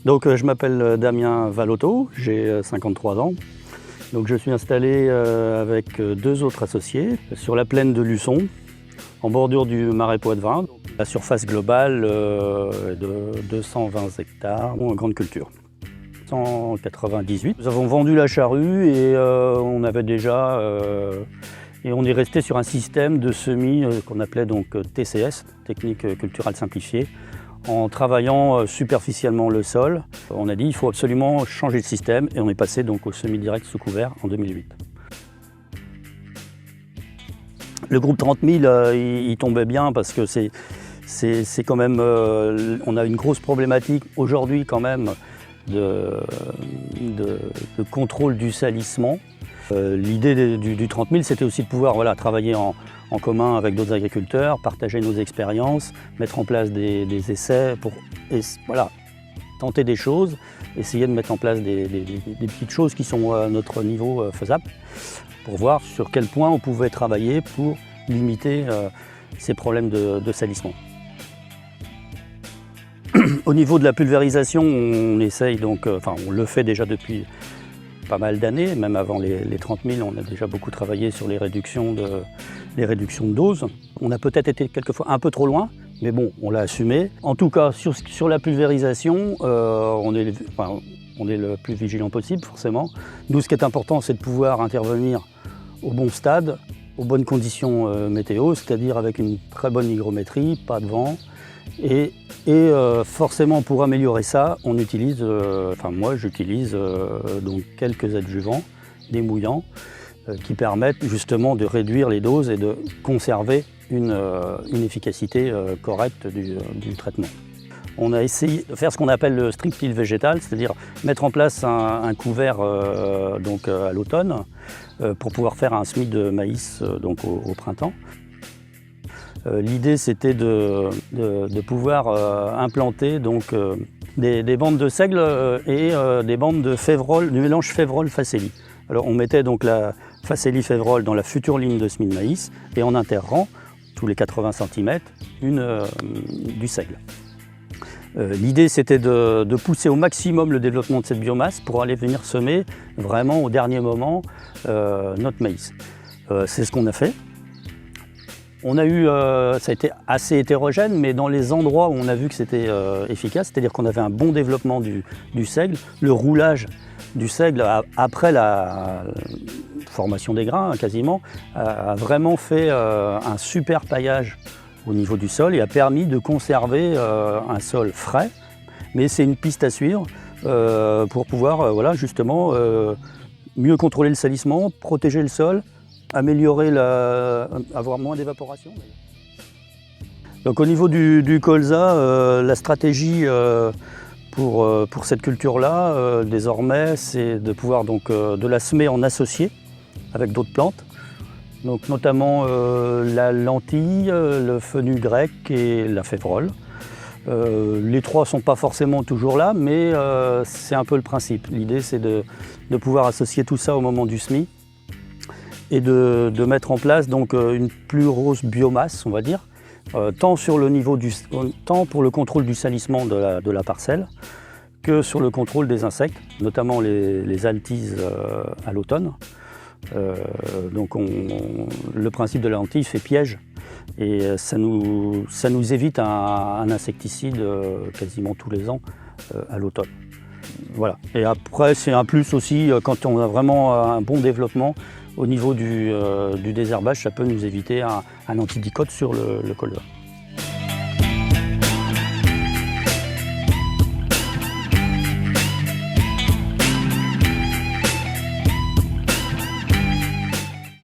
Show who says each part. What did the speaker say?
Speaker 1: Donc je m'appelle Damien Valotto, j'ai 53 ans. Donc je suis installé avec deux autres associés sur la plaine de Luçon, en bordure du marais Poitevin. La surface globale est de 220 hectares en grande culture. 198. Nous avons vendu la charrue et on avait déjà et on est resté sur un système de semis qu'on appelait donc TCS, technique culturale simplifiée, en travaillant superficiellement le sol. On a dit qu'il faut absolument changer de système et on est passé donc au semis direct sous couvert en 2008. Le groupe 30 000, il tombait bien parce que c'est quand même, on a une grosse problématique aujourd'hui quand même de contrôle du salissement. L'idée du 30 000, c'était aussi de pouvoir travailler en commun avec d'autres agriculteurs, partager nos expériences, mettre en place des essais pour tenter des choses, essayer de mettre en place des petites choses qui sont à notre niveau faisables, pour voir sur quel point on pouvait travailler pour limiter ces problèmes de salissement. Au niveau de la pulvérisation, on essaye donc, on le fait déjà depuis pas mal d'années, même avant les 30 000, on a déjà beaucoup travaillé sur les réductions de doses. On a peut-être été quelquefois un peu trop loin, mais bon, on l'a assumé. En tout cas, sur la pulvérisation, on est le plus vigilant possible, forcément. Nous, ce qui est important, c'est de pouvoir intervenir au bon stade, aux bonnes conditions météo, c'est-à-dire avec une très bonne hygrométrie, pas de vent. Et forcément, pour améliorer ça, on utilise, moi j'utilise donc quelques adjuvants, des mouillants, qui permettent justement de réduire les doses et de conserver une efficacité correcte du traitement. On a essayé de faire ce qu'on appelle le strip till végétal, c'est-à-dire mettre en place un couvert à l'automne pour pouvoir faire un semis de maïs au printemps. L'idée, c'était de pouvoir implanter des bandes de seigle et des bandes de févrole, du mélange févrole-facélie. Alors on mettait donc la facélie-févrole dans la future ligne de semis de maïs et en interrang, tous les 80 cm, du seigle. L'idée, c'était de pousser au maximum le développement de cette biomasse pour aller venir semer vraiment au dernier moment notre maïs. C'est ce qu'on a fait. On a eu, ça a été assez hétérogène, mais dans les endroits où on a vu que c'était efficace, c'est-à-dire qu'on avait un bon développement du seigle, le roulage du seigle après la formation des grains quasiment, a vraiment fait un super paillage au niveau du sol et a permis de conserver un sol frais. Mais c'est une piste à suivre pour pouvoir justement mieux contrôler le salissement, protéger le sol, améliorer avoir moins d'évaporation. Donc au niveau du colza, la stratégie pour cette culture-là, désormais, c'est de pouvoir de la semer en associé avec d'autres plantes. Donc notamment la lentille, le fenouil grec et la févrole. Les trois ne sont pas forcément toujours là, mais c'est un peu le principe. L'idée, c'est de pouvoir associer tout ça au moment du semis et de mettre en place une plus grosse biomasse, on va dire, tant pour le contrôle du salissement de la parcelle que sur le contrôle des insectes, notamment les altises à l'automne. Le principe de la lentille fait piège et ça nous évite un insecticide quasiment tous les ans à l'automne. Voilà. Et après, c'est un plus aussi quand on a vraiment un bon développement. Au niveau du désherbage, ça peut nous éviter un antidicote sur le colza.